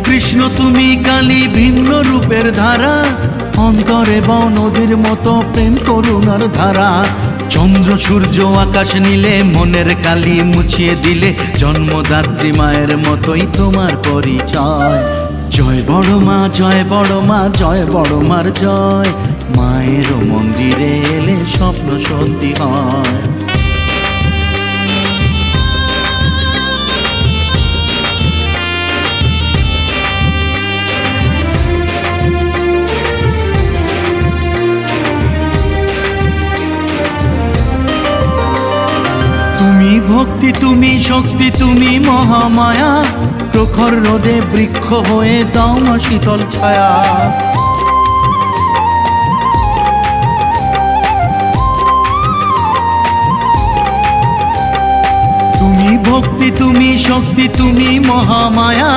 কৃষ্ণ তুমি কালী ভিন্ন রূপের ধারা, অন্তরে বও নদীর মতো প্রেম করুণার ধারা। চন্দ্র সূর্য আকাশ নীলে মনের কালি মুছিয়ে দিলে, জন্মদাত্রী মায়ের মতোই তোমার পরিচয়। জয় বড় মা, জয় বড় মা, জয় বড় মার জয়। মায়ের মন্দিরে এলে স্বপ্ন সত্যি হয়। তুমি ভক্তি, তুমি শক্তি, তুমি মহামায়া। প্রখর রোদে বৃক্ষ হয়ে দাও মা শীতল ছায়া। তুমি ভক্তি, তুমি শক্তি, তুমি মহামায়া।